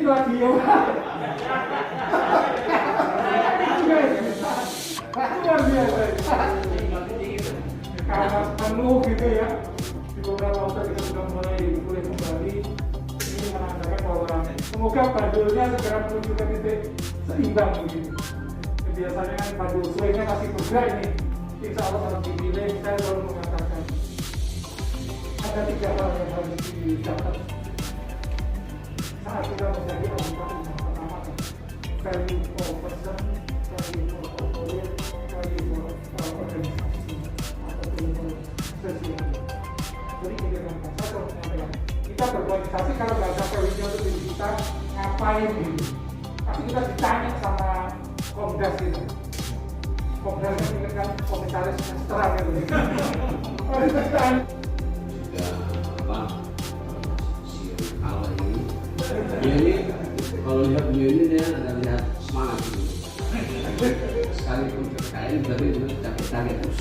lagi ya. Luar biasa. Karena penuh gitu ya. Di beberapa hotel kita sudah mulai boleh kembali. Ini menandakan bahwa semoga bandulnya segera menunjukkan titik seimbang begitu. Biasanya kan bandul swingnya masih bergerak ini. Insya Allah kalau dipilih saya selalu mengatakan ada 3 hal yang harus dicatat saat kita menjadi anggota umum. Pertama, value for person, value for corporate, value for organisasi atau value sosial. Jadi kita kalau mengatakan kita berorganisasi kalau nggak ada value untuk diri kita ngapain gitu. Tapi kita ditanya sama Komdas itu. Komdas ini kan komisaris sentra gitu. Harus ditanya. Ini kalau lihat beliau ini dia ada lihat semangat gitu. Sekalipun kayaknya berarti itu kaget terus.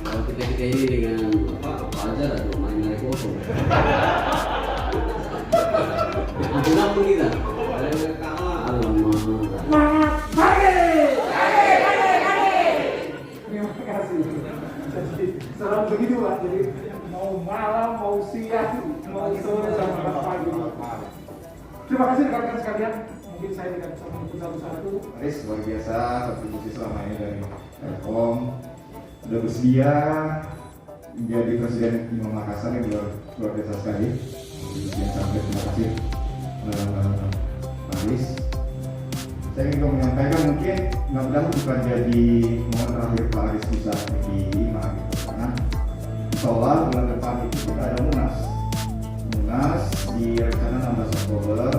Kalau kita ini dengan Fajar atau main kosong. Ampun kita. Ada kalah alamak. Terima kasih. Jadi serem begitu Pak. Jadi mau malam, mau siang, mau sore sama pagi. Terima kasih rekan-rekan sekalian. Mungkin saya tidak bisa menyebut satu-satu. Aris luar biasa kontribusi selama ini dari Telkom. Sudah bersedia menjadi Presiden Imam Makassar yang luar biasa sekali. Yang sampai terima kasih Aris. Saya ingin menyampaikan mungkin mudah-mudahan bukan jadi momen terakhir Pak Aris bisa di IMA gitu. Karena insya Allah bulan depan itu kita ada Munas di rencana 16 Oktober